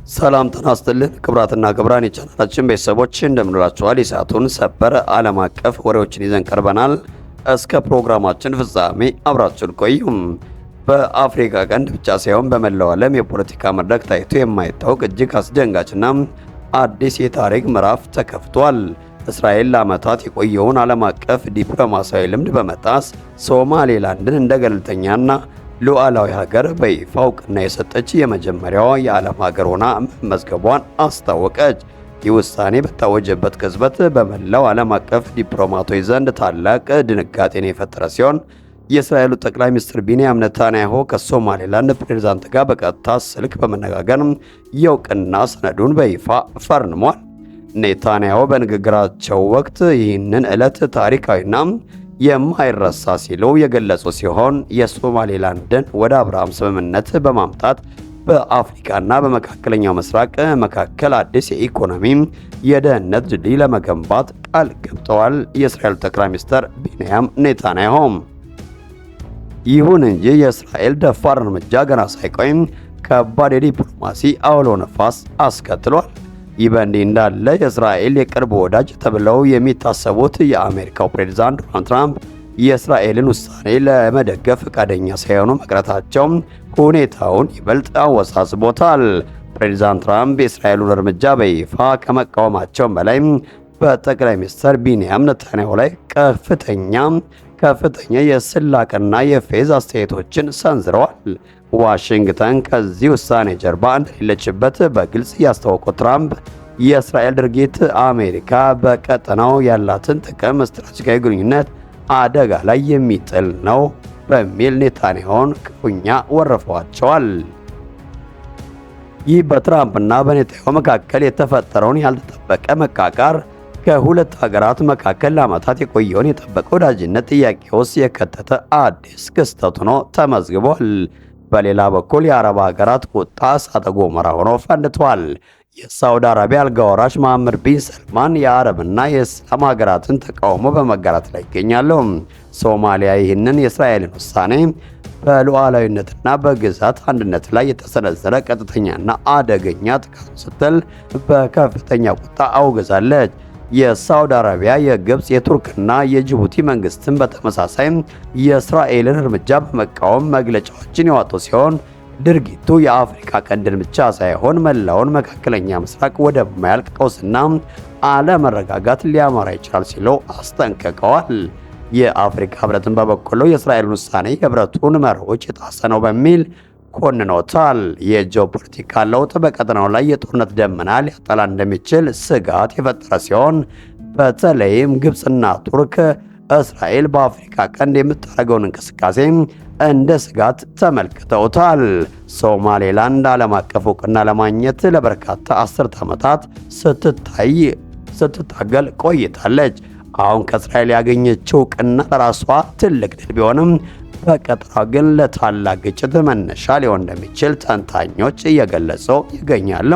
ሰላም ጤና ይስጥልን ክብራትና ክብራን የቻናላችን ቤተሰቦች እንደምንላችኋል። የሰዓቱን ሰበር ዓለም አቀፍ ወሬዎችን ይዘን ቀርበናል። እስከ ፕሮግራማችን ፍጻሜ አብራችሁን ቆዩም። በአፍሪካ ቀንድ ብቻ ሳይሆን በመላው ዓለም የፖለቲካ መድረክ ታይቶ የማይታወቅ እጅግ አስደንጋጭና አዲስ የታሪክ ምዕራፍ ተከፍቷል። እስራኤል ለዓመታት የቆየውን ዓለም አቀፍ ዲፕሎማሲያዊ ልምድ በመጣስ ሶማሌላንድን እንደ ገለልተኛና ሉዓላዊ ሀገር በይፋ እውቅና የሰጠች የመጀመሪያዋ የዓለም ሀገር ሆና መመዝገቧን አስታወቀች። ይህ ውሳኔ በታወጀበት ቅጽበት በመላው ዓለም አቀፍ ዲፕሎማቶች ዘንድ ታላቅ ድንጋጤን የፈጠረ ሲሆን የእስራኤሉ ጠቅላይ ሚኒስትር ቢንያሚን ኔታንያሁ ከሶማሌላንድ ፕሬዝዳንት ጋር በቀጥታ ስልክ በመነጋገር የእውቅና ሰነዱን በይፋ ፈርሟል። ኔታንያሁ በንግግራቸው ወቅት ይህንን ዕለት ታሪካዊና የማይረሳ ሲሉ የገለጹ ሲሆን የሶማሌላንድን ወደ አብርሃም ስምምነት በማምጣት በአፍሪካና በመካከለኛው ምስራቅ መካከል አዲስ የኢኮኖሚ የደህንነት ድልድይ ለመገንባት ቃል ገብተዋል። የእስራኤል ጠቅላይ ሚኒስትር ቢንያሚን ኔታንያሁ ይሁን እንጂ የእስራኤል ደፋር እርምጃ ገና ሳይቆይ ከባድ የዲፕሎማሲ አውሎ ነፋስ አስከትሏል። ይህ በእንዲህ እንዳለ የእስራኤል የቅርብ ወዳጅ ተብለው የሚታሰቡት የአሜሪካው ፕሬዝዳንት ዶናልድ ትራምፕ የእስራኤልን ውሳኔ ለመደገፍ ፈቃደኛ ሳይሆኑ መቅረታቸው ሁኔታውን ይበልጥ አወሳስቦታል። ፕሬዝዳንት ትራምፕ የእስራኤሉን እርምጃ በይፋ ከመቃወማቸውም በላይ በጠቅላይ ሚኒስትር ቢንያሚን ኔታንያሁ ላይ ከፍተኛ የስላቅና የፌዝ አስተያየቶችን ሰንዝረዋል። ዋሽንግተን ከዚህ ውሳኔ ጀርባ እንደሌለችበት በግልጽ ያስታወቁት ትራምፕ የእስራኤል ድርጊት አሜሪካ በቀጠናው ያላትን ጥቅም፣ ስትራቴጂካዊ ግንኙነት አደጋ ላይ የሚጥል ነው በሚል ኔታንያሁን ክፉኛ ወርፈዋቸዋል። ይህ በትራምፕና በኔታንያሁ መካከል የተፈጠረውን ያልተጠበቀ መቃቃር ከሁለት ሀገራት መካከል ለዓመታት የቆየውን የጠበቀ ወዳጅነት ጥያቄ ውስጥ የከተተ አዲስ ክስተት ሆኖ ተመዝግቧል። በሌላ በኩል የአረብ ሀገራት ቁጣ እሳተ ገሞራ ሆኖ ፈንድቷል። የሳውዲ አረቢያ አልጋ ወራሽ መሐመድ ቢን ሰልማን የአረብና የእስላም ሀገራትን ተቃውሞ በመጋራት ላይ ይገኛሉ። ሶማሊያ ይህንን የእስራኤልን ውሳኔ በሉዓላዊነትና በግዛት አንድነት ላይ የተሰነዘረ ቀጥተኛና አደገኛ ጥቃት ስትል በከፍተኛ ቁጣ አውግዛለች። የሳውዲ አረቢያ፣ የግብፅ፣ የቱርክና የጅቡቲ መንግስትን በተመሳሳይ የእስራኤልን እርምጃ በመቃወም መግለጫዎችን ያወጡ ሲሆን ድርጊቱ የአፍሪካ ቀንድን ብቻ ሳይሆን መላውን መካከለኛ ምስራቅ ወደማያልቅ ቀውስና አለመረጋጋት ሊያመራ ይችላል ሲሉ አስጠንቅቀዋል። የአፍሪካ ህብረትን በበኩሉ የእስራኤልን ውሳኔ የህብረቱን መርሆች የጣሰ ነው በሚል ኮንኖታል። የጂኦፖለቲካ ለውጥ በቀጠናው ላይ የጦርነት ደመና ሊያጠላ እንደሚችል ስጋት የፈጠረ ሲሆን በተለይም ግብፅና ቱርክ እስራኤል በአፍሪካ ቀንድ የምታደርገውን እንቅስቃሴ እንደ ስጋት ተመልክተውታል። ሶማሌላንድ ዓለም አቀፍ እውቅና ለማግኘት ለበርካታ አስርት ዓመታት ስትታገል ቆይታለች። አሁን ከእስራኤል ያገኘችው እውቅና ለራሷ ትልቅ ድል ቢሆንም በቀጠናው ግን ለታላቅ ግጭት መነሻ ሊሆን እንደሚችል ተንታኞች እየገለጹ ይገኛሉ።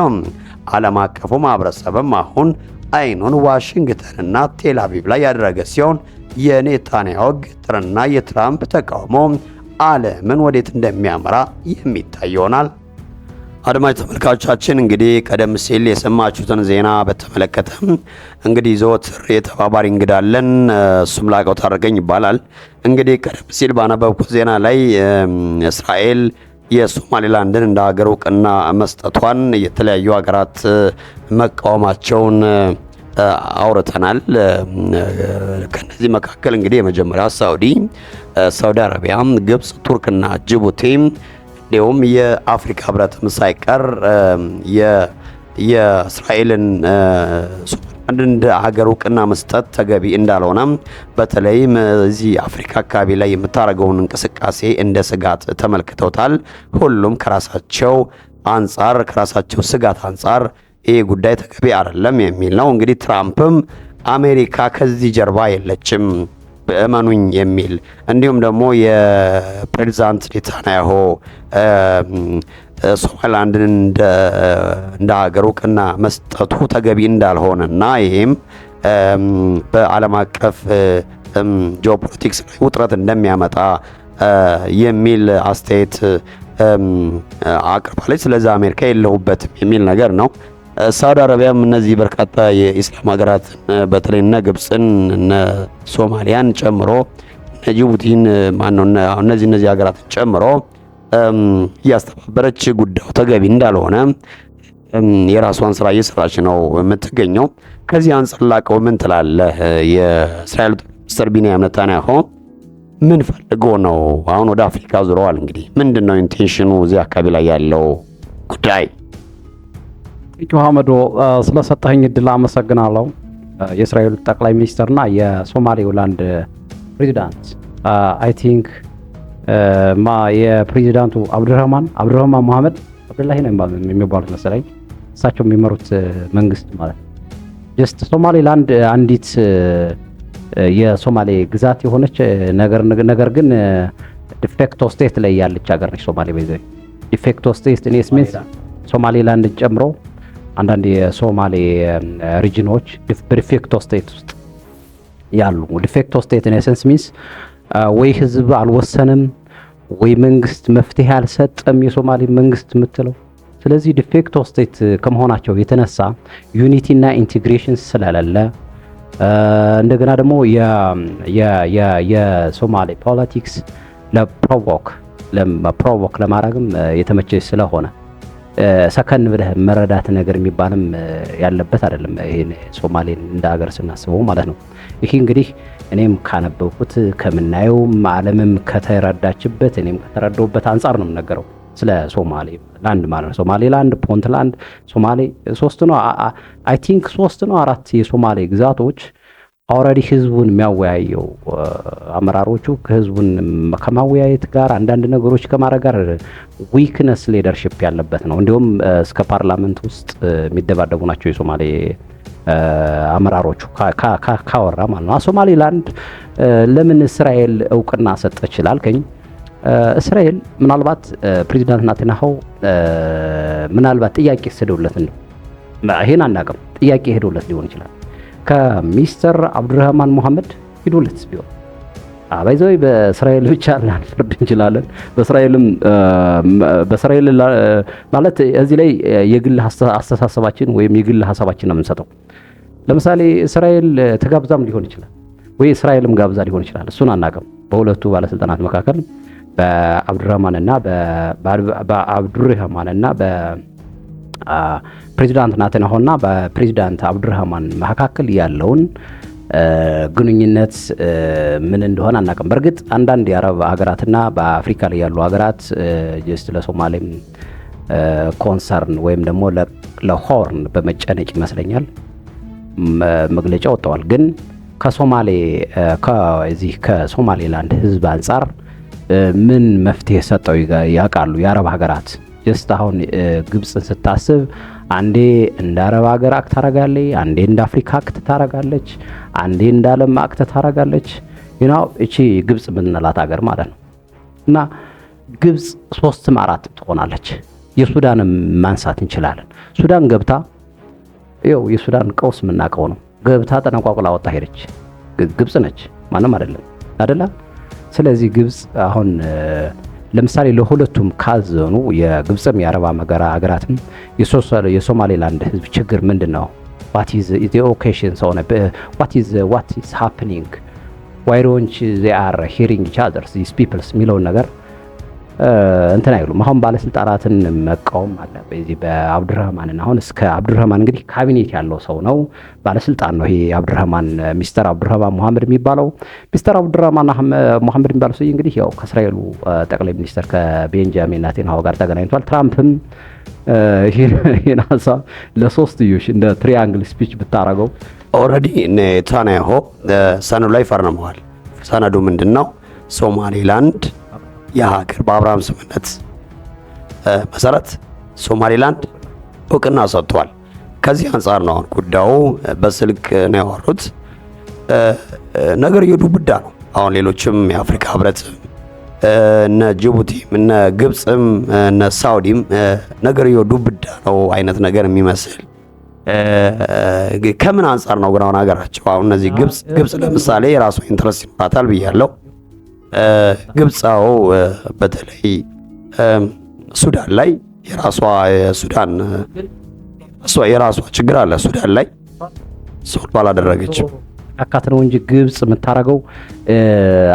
ዓለም አቀፉ ማህበረሰብም አሁን አይኑን ዋሽንግተንና ቴል አቪቭ ላይ ያደረገ ሲሆን የኔታንያሁ ግትርና የትራምፕ ተቃውሞ ዓለምን ወዴት እንደሚያመራ የሚታይ ይሆናል። አድማጭ ተመልካቾቻችን እንግዲህ ቀደም ሲል የሰማችሁትን ዜና በተመለከተ እንግዲህ ዘወትር የተባባሪ እንግዳለን እሱም ላቀው ታረቀኝ ይባላል። እንግዲህ ቀደም ሲል ባነበብኩት ዜና ላይ እስራኤል የሶማሌላንድን እንደ ሀገር እውቅና መስጠቷን የተለያዩ ሀገራት መቃወማቸውን አውርተናል። ከነዚህ መካከል እንግዲህ የመጀመሪያ ሳውዲ አረቢያ፣ ግብፅ፣ ቱርክና ጅቡቲ እንዲሁም የአፍሪካ ህብረትም ሳይቀር የእስራኤልን ሶማሌላንድ እንደ ሀገር እውቅና መስጠት ተገቢ እንዳልሆነ በተለይም እዚህ አፍሪካ አካባቢ ላይ የምታደርገውን እንቅስቃሴ እንደ ስጋት ተመልክተውታል። ሁሉም ከራሳቸው ስጋት አንጻር ይህ ጉዳይ ተገቢ አይደለም የሚል ነው። እንግዲህ ትራምፕም አሜሪካ ከዚህ ጀርባ የለችም በእመኑኝ የሚል እንዲሁም ደግሞ የፕሬዝዳንት ኔታንያሁ ሶማሌላንድን እንደ ሀገር እውቅና መስጠቱ ተገቢ እንዳልሆነና ይሄም በዓለም አቀፍ ጂኦፖለቲክስ ላይ ውጥረት እንደሚያመጣ የሚል አስተያየት አቅርባለች። ስለዚህ አሜሪካ የለሁበትም የሚል ነገር ነው። ሳውዲ አረቢያም እነዚህ በርካታ የኢስላም ሀገራት በተለይ እነ ግብፅን እነ ሶማሊያን ጨምሮ እነ ጅቡቲን እነዚህ ሀገራትን ጨምሮ እያስተባበረች ጉዳዩ ተገቢ እንዳልሆነ የራሷን ስራ እየሰራች ነው የምትገኘው። ከዚህ አንጻር ላቀው ምን ትላለህ? የእስራኤል ሚኒስትር ቢንያም ኔታንያሁ ምን ፈልጎ ነው አሁን ወደ አፍሪካ ዙረዋል? እንግዲህ ምንድነው ኢንቴንሽኑ እዚህ አካባቢ ላይ ያለው ጉዳይ? ሐመዶ ስለሰጠኝ እድል አመሰግናለሁ። የእስራኤል ጠቅላይ ሚኒስትርና የሶማሌላንድ ፕሬዚዳንት አይ ቲንክ የፕሬዚዳንቱ አብዱራህማን መሐመድ አብዱላሂ ነው የሚባሉት መሰለኝ እሳቸው የሚመሩት መንግስት ማለት ነው። ጀስት ሶማሌላንድ አንዲት የሶማሌ ግዛት የሆነች ነገር ግን ዲፌክቶ ስቴት ላይ ያለች ሀገር ነች ሶማሌ። በዚህ ዲፌክቶ ስቴት ኢን ሚንስ ሶማሌላንድን ጨምሮ አንዳንድ የሶማሌ ሪጅኖች በዲፌክቶ ስቴት ውስጥ ያሉ ዲፌክቶ ስቴት ኢን ኤሰንስ ሚንስ ወይ ህዝብ አልወሰንም ወይ መንግስት መፍትሄ አልሰጠም የሶማሌ መንግስት የምትለው። ስለዚህ ዲፌክቶ ስቴት ከመሆናቸው የተነሳ ዩኒቲ እና ኢንቴግሬሽን ስለሌለ እንደገና ደግሞ የሶማሌ ፖለቲክስ ለፕሮቮክ ለማድረግም የተመቸ ስለሆነ ሰከን ብለህ መረዳት ነገር የሚባልም ያለበት አይደለም። ይሄን ሶማሌን እንደ ሀገር ስናስበው ማለት ነው። ይሄ እንግዲህ እኔም ካነበብኩት ከምናየው ዓለምም ከተረዳችበት እኔም ከተረዳውበት አንጻር ነው የምነገረው ስለ ሶማሌ ላንድ ማለት ነው። ሶማሌላንድ፣ ፑንትላንድ፣ ሶማሌ 3 ነው አይ ቲንክ 3 ነው 4 የሶማሌ ግዛቶች ኦልሬዲ ህዝቡን የሚያወያየው አመራሮቹ ከህዝቡን ከማወያየት ጋር አንዳንድ ነገሮች ከማድረግ ጋር ዊክነስ ሊደርሺፕ ያለበት ነው። እንዲሁም እስከ ፓርላመንት ውስጥ የሚደባደቡ ናቸው የሶማሌ አመራሮቹ ካወራ ማለት ነው። ሶማሌላንድ ለምን እስራኤል እውቅና ሰጠ ይችላልከኝ? እስራኤል ምናልባት ፕሬዚዳንት ኔታንያሁ ምናልባት ጥያቄ ሄደውለት ነው፣ ይሄን አናውቅም። ጥያቄ ሄደውለት ሊሆን ይችላል ከሚስተር አብዱራህማን መሐመድ ሂዶለት ቢሆን አባይዘው በእስራኤል ብቻ ላንፈርድ እንችላለን። በእስራኤል ማለት እዚህ ላይ የግል አስተሳሰባችን ወይም የግል ሐሳባችን ነው የምንሰጠው። ለምሳሌ እስራኤል ተጋብዛም ሊሆን ይችላል ወይ እስራኤልም ጋብዛ ሊሆን ይችላል። እሱን አናውቅም። በሁለቱ ባለስልጣናት መካከል በአብዱራህማንና ፕሬዚዳንት ኔታንያሁና በፕሬዚዳንት አብዱራህማን መካከል ያለውን ግንኙነት ምን እንደሆነ አናውቅም። በእርግጥ አንዳንድ የአረብ ሀገራትና በአፍሪካ ላይ ያሉ ሀገራት ጀስት ለሶማሌም ኮንሰርን ወይም ደግሞ ለሆርን በመጨነቅ ይመስለኛል መግለጫ ወጥተዋል። ግን ከሶማሌላንድ ህዝብ አንጻር ምን መፍትሄ ሰጠው ያውቃሉ የአረብ ሀገራት? ጀስት አሁን ግብፅን ስታስብ አንዴ እንደ አረብ ሀገር አክት ታረጋለች፣ አንዴ እንደ አፍሪካ አክት ታረጋለች፣ አንዴ እንደ ዓለም አክት ታረጋለች። እቺ ግብፅ የምንላት ሀገር ማለት ነው። እና ግብፅ 3ም 4ም ትሆናለች። የሱዳንም ማንሳት እንችላለን። ሱዳን ገብታ የሱዳን ቀውስ የምናውቀው ነው። ገብታ ጠነቋቁላ ወጣ ሄደች። ግብፅ ነች፣ ማንም አይደለ። ስለዚህ ግብፅ አሁን ለምሳሌ ለሁለቱም ካዘኑ የግብፅም የአረብ ሀገራትም የሶማሌላንድ ህዝብ ችግር ምንድነው? what is the occasion so what is happening why don't they are hearing each other these people የሚለውን ነገር እንትን አይሉም። አሁን ባለስልጣናትን መቃወም አለ በዚህ በአብዱራህማን አሁን እስከ አብዱራህማን እንግዲህ ካቢኔት ያለው ሰው ነው፣ ባለስልጣን ነው። ይሄ አብዱራህማን ሚስተር አብዱራህማን መሐመድ የሚባለው መሐመድ የሚባለው ሰው እንግዲህ ያው ከእስራኤሉ ጠቅላይ ሚኒስትር ከቤንጃሚን ኔታንያሁ ጋር ተገናኝቷል። ትራምፕም ይሄን ሀሳብ ለሶስትዮሽ እንደ ትሪያንግል ስፒች ብታረገው ኦልሬዲ ኔታንያሁ ሰነዱ ላይ ፈርመዋል። ሰነዱ ምንድነው? ሶማሌላንድ የሀገር በአብርሃም ስምምነት መሰረት ሶማሌላንድ እውቅና ሰጥቷል። ከዚህ አንጻር ነው አሁን ጉዳዩ በስልክ ነው ያወሩት። ነገር የዱብዳ ነው። አሁን ሌሎችም የአፍሪካ ህብረት እነ ጅቡቲም እነ ግብፅም እነ ሳውዲም ነገር የዱብዳ ነው አይነት ነገር የሚመስል ከምን አንጻር ነው ግን አሁን ሀገራቸው አሁን እነዚህ ግብፅ ለምሳሌ የራሱ ኢንትረስት ይኖራታል ብያለሁ። ግብፃው በተለይ ሱዳን ላይ የራሷ ችግር አለ። ሱዳን ላይ ሶልቭ አላደረገችም። አካት ነው እንጂ ግብጽ የምታረገው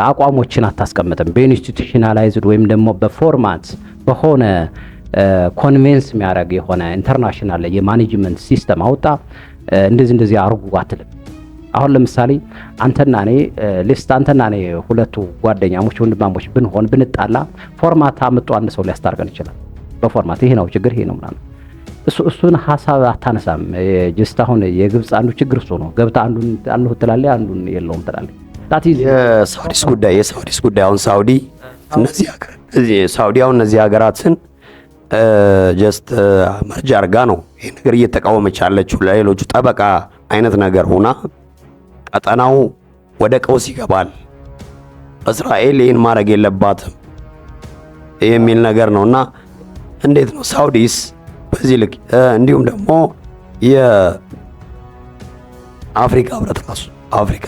አቋሞችን አታስቀምጥም። በኢንስቲቱሽናላይዝድ ወይም ደግሞ በፎርማት በሆነ ኮንቬንስ የሚያደርግ የሆነ ኢንተርናሽናል የማኔጅመንት ሲስተም አውጣ እንደዚህ አርጉ አትልም። አሁን ለምሳሌ አንተና እኔ ሁለቱ ጓደኛሞች ወንድማሞች ብንጣላ ፎርማት አምጦ አንድ ሰው ሊያስታርቀን ይችላል። በፎርማት ይሄ ነው ችግር ይሄ ነው ምናምን እሱን ሀሳብ አታነሳም። ጀስት አሁን የግብጽ አንዱ ችግር እሱ ነው። ገብታ አንዱን አለሁ ትላለህ፣ አንዱን የለውም ትላለህ። የሳውዲስ ጉዳይ አሁን እነዚህ ሀገራትን ጀስት መርጃ አርጋ ነው ይሄ ነገር እየተቃወመች ያለችው። ለሌሎቹ ጠበቃ አይነት ነገር ሆና ቀጠናው ወደ ቀውስ ይገባል፣ እስራኤል ይህን ማድረግ የለባትም የሚል ነገር ነውና እንዴት ነው ሳውዲስ በዚህ ልክ? እንዲሁም ደግሞ የአፍሪካ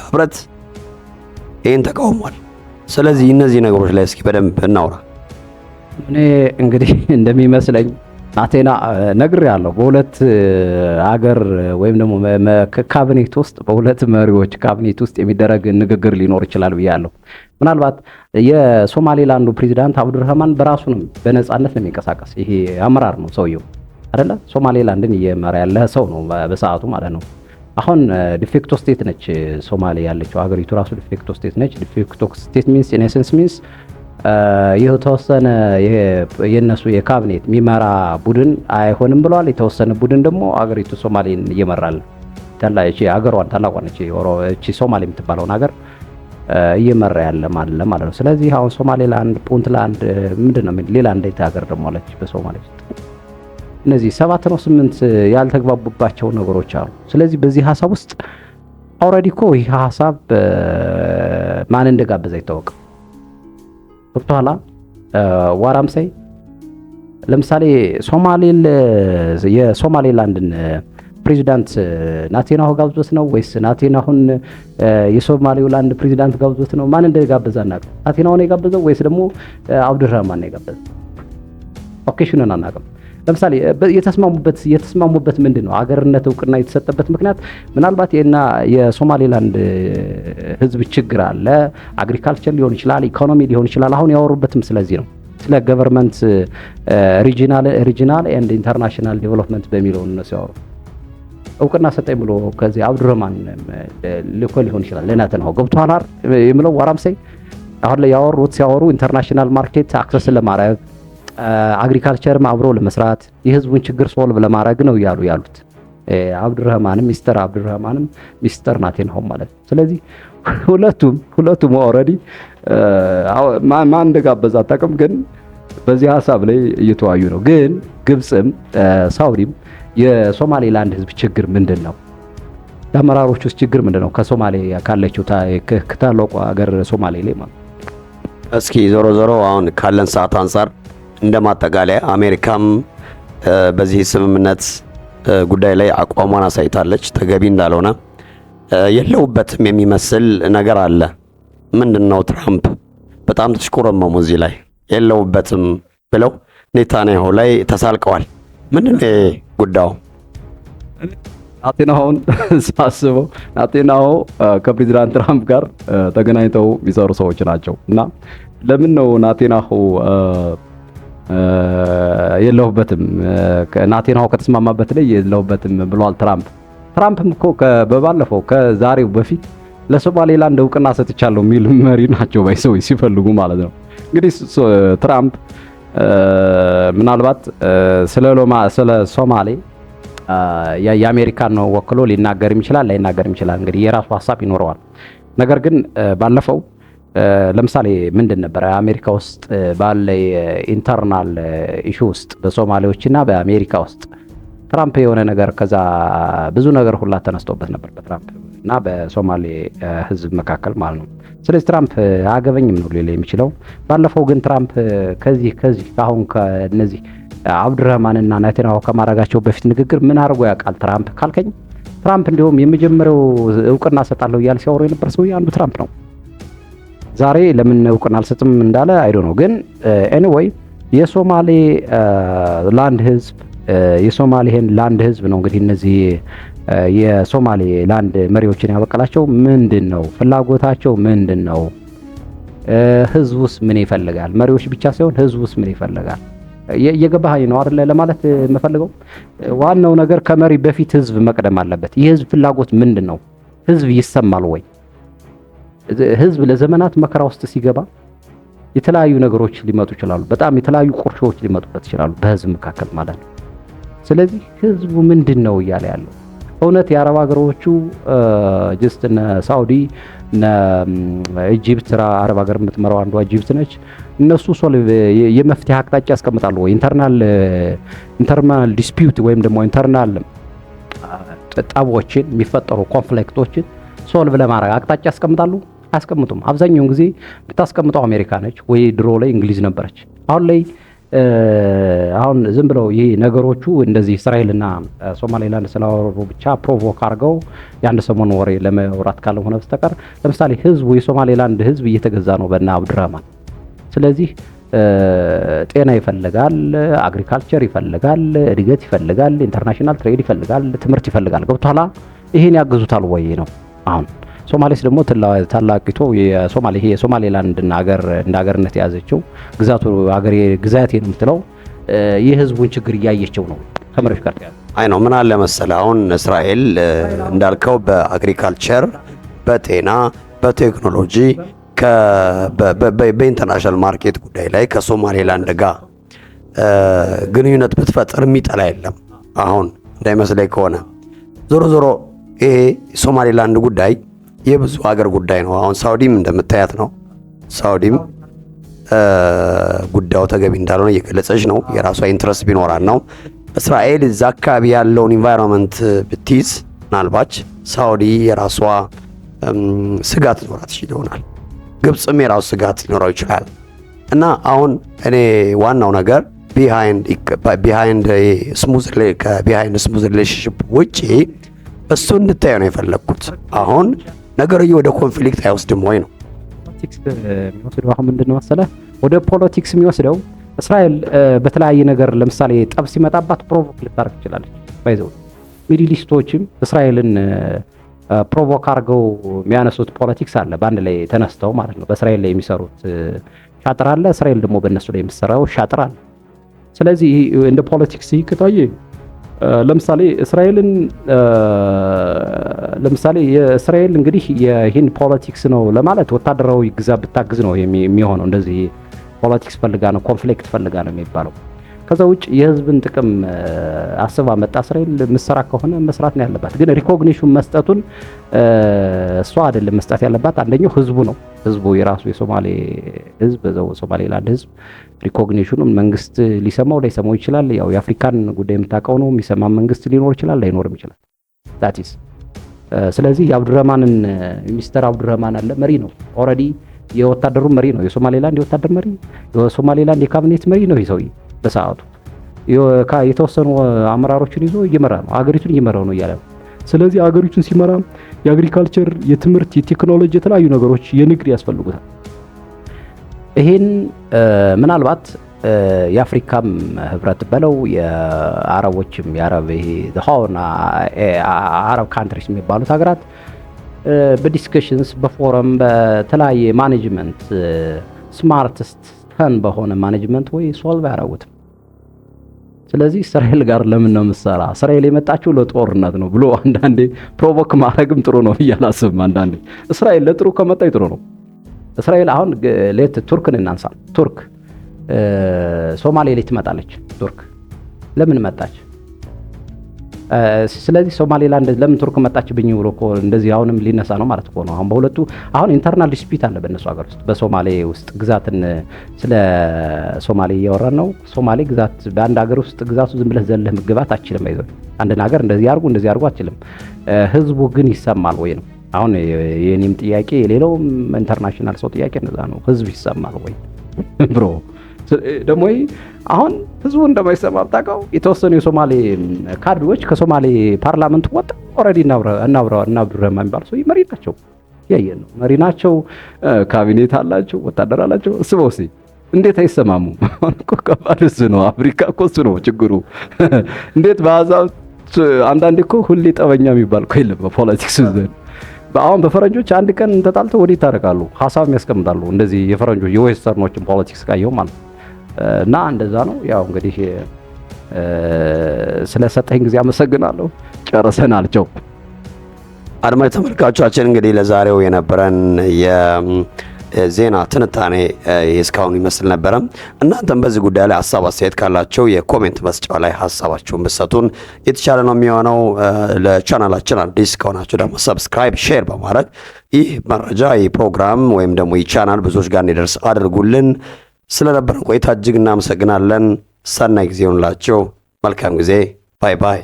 ህብረት ይህን ተቃውሟል። ስለዚህ እነዚህ ነገሮች ላይ እስኪ በደንብ እናውራ። እኔ እንግዲህ እንደሚመስለኝ አቴና ነግሬያለሁ። በሁለት አገር ወይም ደግሞ ካቢኔት ውስጥ በሁለት መሪዎች ካቢኔት ውስጥ የሚደረግ ንግግር ሊኖር ይችላል ብያለሁ። ምናልባት የሶማሌላንዱ ፕሬዚዳንት አብዱረህማን በራሱንም በነጻነት ነው የሚንቀሳቀስ። ይሄ አመራር ነው ሰውየው አይደለ? ሶማሌላንድን እየመራ ያለ ሰው ነው በሰዓቱ ማለት ነው። አሁን ዲፌክቶ ስቴት ነች ሶማሌ ያለችው ሀገሪቱ ራሱ ዲፌክቶ ስቴት ነች። ዲፌክቶ ስቴት ሚንስ ኢን ኤሰንስ ሚንስ የተወሰነ የነሱ የካቢኔት የሚመራ ቡድን አይሆንም ብለዋል። የተወሰነ ቡድን ደግሞ አገሪቱ ሶማሌን እየመራል ታላች ሀገሯን ታላቋን እቺ ሶማሌ የምትባለውን ሀገር እየመራ ያለ ማለት ነው። ስለዚህ አሁን ሶማሌላንድ፣ ፑንትላንድ ምንድነው ሌላ እንዴት ሀገር ደግሞ አለች በሶማሌ ውስጥ። እነዚህ 7 ነው 8 ያልተግባቡባቸው ነገሮች አሉ። ስለዚህ በዚህ ሀሳብ ውስጥ ኦልሬዲ እኮ ይህ ሀሳብ ማን እንደጋበዘ አይታወቅም። ዶክተር ዋራምሳይ ለምሳሌ የሶማሌላንድን ፕሬዚዳንት ናቴናሁ ጋብዞት ነው ወይስ ናቴናሁን የሶማሌላንድ ፕሬዚዳንት ጋብዞት ነው? ማን እንደጋበዘ አናውቅም። ናቴናሁ ነው የጋበዘው ወይስ ደግሞ አብዱረህማን ነው የጋበዘው? ኦኬሽኑን አናውቅም። ለምሳሌ የተስማሙበት ምንድን ነው? አገርነት እውቅና የተሰጠበት ምክንያት ምናልባት የሶማሌላንድ ሕዝብ ችግር አለ፣ አግሪካልቸር ሊሆን ይችላል፣ ኢኮኖሚ ሊሆን ይችላል። አሁን ያወሩበትም ስለዚህ ነው። ስለ ገቨርንመንት ሪጂናል ኤንድ ኢንተርናሽናል ዴቨሎፕመንት በሚለው ነው ሲያወሩ። እውቅና ሰጠኝ ብሎ ከዚህ አብዱረህማን ልኮ ሊሆን ይችላል ለናተናው ገብቷል የሚለው ዋራምሳይ አሁን ላይ ሲያወሩ ኢንተርናሽናል ማርኬት አክሰስ ለማድረግ አግሪካልቸርም አብሮ ለመስራት የህዝቡን ችግር ሶልቭ ለማድረግ ነው ያሉት አብዱረህማንም ሚስተር አብዱረህማንም ሚስተር ናቴናሁ ማለት ነው። ስለዚህ ሁለቱም ኦልሬዲ ማን እንደጋበዛ አታውቅም፣ ግን በዚህ ሀሳብ ላይ እየተዋዩ ነው። ግን ግብጽም ሳውዲም የሶማሌላንድ ህዝብ ችግር ምንድን ነው? የአመራሮች ውስጥ ችግር ምንድን ነው? ከሶማሌ ካለችው ከታላቋ ሀገር ሶማሌ ላይ ማለት እስኪ ዞሮ አሁን ካለን ሰዓት አንጻር እንደማጠቃለያ አሜሪካም በዚህ ስምምነት ጉዳይ ላይ አቋሟን አሳይታለች። ተገቢ እንዳልሆነ የለውበትም የሚመስል ነገር አለ። ምንድነው? ትራምፕ በጣም ተሽኮረመሙ እዚህ ላይ የለውበትም ብለው ኔታንያሁ ላይ ተሳልቀዋል። ምንድነው ጉዳዩ? ናቴናሁን ሳስበው ናቴናሁ ከፕሬዚዳንት ትራምፕ ጋር ተገናኝተው የሚሰሩ ሰዎች ናቸው እና ለምን ነው ናቴናሁ የለውበትም ናቴናሁ ከተስማማበት ላይ የለውበትም ብሏል ትራምፕም እኮ በባለፈው ከዛሬው በፊት ለሶማሌላንድ እውቅና ሰጥቻለሁ የሚል መሪ ናቸው ባይሰው ሲፈልጉ ማለት ነው። እንግዲህ ትራምፕ ምናልባት ስለ ሶማሌ የአሜሪካን ነው ወክሎ ሊናገርም ይችላል ላይናገርም ይችላል። እንግዲህ የራሱ ሐሳብ ይኖረዋል። ነገር ግን ባለፈው ለምሳሌ ምንድን ነበር አሜሪካ ውስጥ ባለ ኢንተርናል ኢሹ ውስጥ በሶማሌዎችና በአሜሪካ ውስጥ ትራምፕ የሆነ ነገር ከዛ ብዙ ነገር ሁላ ተነስቶበት ነበር በትራምፕ እና በሶማሌ ህዝብ መካከል ማለት ነው። ስለዚህ ትራምፕ አገበኝም ነው ሊል የሚችለው። ባለፈው ግን ትራምፕ ከዚህ አሁን ከነዚህ አብዱረህማን እና ናቴናሁ ከማድረጋቸው በፊት ንግግር ምን አድርጎ ያውቃል ትራምፕ ካልከኝ፣ ትራምፕ እንዲሁም የመጀመሪያው እውቅና ሰጣለሁ እያለ ሲያወሩ የነበር ሰው አንዱ ትራምፕ ነው። ዛሬ ለምን እውቅና አልሰጥም እንዳለ አይዶ ነው። ግን ኤኒዌይ የሶማሌ ላንድ ህዝብ የሶማሌን ላንድ ህዝብ ነው እንግዲህ እነዚህ የሶማሌ ላንድ መሪዎችን ያበቀላቸው ምንድን ነው? ፍላጎታቸው ምንድን ነው? ህዝቡስ ምን ይፈልጋል? መሪዎች ብቻ ሳይሆን ህዝቡስ ምን ይፈልጋል? እየገባኸኝ ነው አይደለ? ለማለት የምፈልገው ዋናው ነገር ከመሪ በፊት ህዝብ መቅደም አለበት። የህዝብ ፍላጎት ምንድን ነው? ህዝብ ይሰማል ወይ? ህዝብ ለዘመናት መከራ ውስጥ ሲገባ የተለያዩ ነገሮች ሊመጡ ይችላሉ። በጣም የተለያዩ ቁርሾች ሊመጡበት ይችላሉ በህዝብ መካከል ማለት ነው። ስለዚህ ህዝቡ ምንድን ነው እያለ ያለው? እውነት የአረብ ሀገሮቹ ጀስት እነ ሳውዲ እነ ኢጂፕት አረብ ሀገር የምትመራው አንዷ ኢጂፕት ነች። እነሱ የመፍትሄ አቅጣጫ ያስቀምጣሉ ወይ? ኢንተርናል ዲስፒዩት ወይም ደግሞ ኢንተርናል ጠቦችን የሚፈጠሩ ኮንፍሊክቶችን ሶልቭ ለማድረግ አቅጣጫ ያስቀምጣሉ? አያስቀምጡም። አብዛኛውን ጊዜ የምታስቀምጠው አሜሪካ ነች ወይ ድሮ ላይ እንግሊዝ ነበረች። አሁን ዝም ብለው ይሄ ነገሮቹ እንደዚህ እስራኤልና ሶማሌላንድ ስላወሩ ብቻ ፕሮቮክ አድርገው የአንድ ሰሞን ወሬ ለመውራት ካልሆነ በስተቀር ለምሳሌ ህዝቡ የሶማሌላንድ ህዝብ እየተገዛ ነው በእነ አብዱራህማን። ስለዚህ ጤና ይፈልጋል፣ አግሪካልቸር ይፈልጋል፣ እድገት ይፈልጋል፣ ኢንተርናሽናል ትሬድ ይፈልጋል፣ ትምህርት ይፈልጋል። ገብቶሃል? ይሄን ያግዙታል ወይ ነው አሁን። ሶማሌስ ደግሞ ታላቂቱ የሶማሌላንድን ሀገር እንደ ሀገርነት የያዘችው ግዛቱ ሀገሬ ግዛቴ ነው የምትለው የህዝቡን ችግር እያየችው ነው ከመሪዎች ጋር ተያዘ። አይ ነው ምን አለ መሰለህ አሁን እስራኤል እንዳልከው በአግሪካልቸር፣ በጤና፣ በቴክኖሎጂ በኢንተርናሽናል ማርኬት ጉዳይ ላይ ከሶማሌላንድ ጋር ግንኙነት ብትፈጥር የሚጠላ የለም። አሁን እንዳይመስለኝ ከሆነ ዞሮ ዞሮ ይሄ ሶማሌላንድ ጉዳይ የብዙ ሀገር ጉዳይ ነው። አሁን ሳውዲም እንደምታያት ነው። ሳውዲም ጉዳዩ ተገቢ እንዳልሆነ እየገለጸች ነው። የራሷ ኢንትረስት ቢኖራል ነው። እስራኤል እዛ አካባቢ ያለውን ኢንቫይሮንመንት ብትይዝ ምናልባች ሳውዲ የራሷ ስጋት ሊኖራት ይሆናል። ግብፅም የራሱ ስጋት ሊኖረው ይችላል። እና አሁን እኔ ዋናው ነገር ቢሃይንድ ስሙዝ ሪሌሽንሽፕ ውጪ እሱ እንድታየው ነው የፈለግኩት። አሁን ነገርዬ ወደ ኮንፍሊክት አይወስድም ወይ ነው ፖለቲክስ የሚወስደው። አሁን ምንድነው መሰለህ ወደ ፖለቲክስ የሚወስደው እስራኤል በተለያየ ነገር ለምሳሌ ጠብ ሲመጣባት ፕሮቮክ ልታረግ ትችላለች። ባይዘው ሚድል ኢስቶችም እስራኤልን ፕሮቮክ አድርገው የሚያነሱት ፖለቲክስ አለ። በአንድ ላይ ተነስተው ማለት ነው። በእስራኤል ላይ የሚሰሩት ሻጥር አለ፣ እስራኤል ደግሞ በእነሱ ላይ የሚሰራው ሻጥር አለ። ስለዚህ እንደ ፖለቲክስ ይከታየ ለምሳሌ እስራኤልን የእስራኤል እንግዲህ ይህን ፖለቲክስ ነው ለማለት ወታደራዊ ግዛ ብታግዝ ነው የሚሆነው። እንደዚህ ፖለቲክስ ፈልጋ ነው ኮንፍሊክት ፈልጋ ነው የሚባለው። ከዛ ውጭ የህዝብን ጥቅም አስባ መጣ እስራኤል መስራ ከሆነ መስራት ነው ያለባት። ግን ሪኮግኒሽን መስጠቱን እሷ አይደለም መስጠት ያለባት፣ አንደኛው ህዝቡ ነው። ህዝቡ የራሱ የሶማሌ ህዝብ በዛው ሶማሌላንድ ህዝብ ሪኮግኒሽኑን መንግስት ሊሰማው ላይሰማው ይችላል። ያው የአፍሪካን ጉዳይ የምታውቀው ነው። የሚሰማ መንግስት ሊኖር ይችላል፣ ላይኖርም ይችላል። ዳቲስ ስለዚህ የአብዱረህማንን ሚስተር አብዱረህማን አለ መሪ ነው። ኦልሬዲ የወታደሩ መሪ ነው። የሶማሌላንድ የወታደር መሪ፣ የሶማሌላንድ የካቢኔት መሪ ነው። ይሰውይ በሰዓቱ የተወሰኑ አመራሮችን ይዞ እየመራ ነው፣ አገሪቱን እየመራው ነው እያለ ነው። ስለዚህ አገሪቱን ሲመራ የአግሪካልቸር፣ የትምህርት፣ የቴክኖሎጂ የተለያዩ ነገሮች የንግድ ያስፈልጉታል። ይሄን ምናልባት የአፍሪካም ህብረት በለው የአረቦችም የአረብ ይሄ ሆን አረብ ካንትሪስ የሚባሉት ሀገራት በዲስከሽንስ በፎረም በተለያየ ማኔጅመንት ስማርትስት ተን በሆነ ማኔጅመንት ወይ ሶልቭ ያደረጉት። ስለዚህ እስራኤል ጋር ለምን ነው የምትሰራ? እስራኤል የመጣችው ለጦርነት ነው ብሎ አንዳንዴ ፕሮቮክ ማድረግም ጥሩ ነው እያላስብም አንዳንዴ እስራኤል ለጥሩ ከመጣች ጥሩ ነው። እስራኤል አሁን ቱርክን እናንሳ። ቱርክ ሶማሌ ላይ ትመጣለች። ቱርክ ለምን መጣች? ስለዚህ ሶማሌላንድ ለምን ቱርክ መጣችብኝ ብሎ እኮ እንደዚህ አሁንም ሊነሳ ነው ማለት እኮ ነው። አሁን በሁለቱ አሁን ኢንተርናል ዲስፒት አለ በእነሱ ሀገር ውስጥ በሶማሌ ውስጥ ግዛትን ስለ ሶማሌ እያወራን ነው። ሶማሌ ግዛት በአንድ ሀገር ውስጥ ግዛቱ ዝም ብለህ ዘለህ መግባት አትችልም። አይዞህ አንድን ሀገር እንደዚህ አድርጉ አትችልም። ህዝቡ ግን ይሰማል ወይ ነው አሁን የኔም ጥያቄ፣ የሌላውም ኢንተርናሽናል ሰው ጥያቄ እንደዛ ነው። ህዝብ ይሰማል ወይ ብሮ ደግሞ አሁን ህዝቡ እንደማይሰማ ታውቀው የተወሰኑ የሶማሌ ካድሬዎች ከሶማሌ ፓርላመንት ወጣ ኦሬዲ እና አብዱረህማን የሚባሉ ሰው መሪ ናቸው። ያየን ነው መሪ ናቸው። ካቢኔት አላቸው፣ ወታደር አላቸው። እስበው እስኪ እንዴት አይሰማሙ? እኮ ከባድ እሱ ነው። አፍሪካ እኮ እሱ ነው ችግሩ። እንዴት በሀሳብ አንዳንዴ እኮ ሁሌ ጠበኛ የሚባል እኮ የለም በፖለቲክስ ዘንድ። አሁን በፈረንጆች አንድ ቀን ተጣልተው ወዲህ ይታረቃሉ፣ ሀሳብ ያስቀምጣሉ። እንደዚህ የፈረንጆች የዌስተርኖችን ፖለቲክስ ካየው ማለት እና እንደዛ ነው። ያው እንግዲህ ስለሰጠኝ ጊዜ አመሰግናለሁ። ጨርሰናል። ቸው አድማጭ ተመልካቾቻችን እንግዲህ ለዛሬው የነበረን የዜና ትንታኔ እስካሁን ይመስል ነበረ። እናንተም በዚህ ጉዳይ ላይ ሀሳብ አስተያየት ካላቸው የኮሜንት መስጫው ላይ ሀሳባችሁን ብትሰጡን የተሻለ ነው የሚሆነው። ለቻናላችን አዲስ ከሆናችሁ ደግሞ ሰብስክራይብ፣ ሼር በማድረግ ይህ መረጃ ይህ ፕሮግራም ወይም ደግሞ ይህ ቻናል ብዙዎች ጋር እንዲደርስ አድርጉልን። ስለነበረን ቆይታ እጅግ እናመሰግናለን። ሰናይ ጊዜ ይሁንላችሁ። መልካም ጊዜ። ባይ ባይ።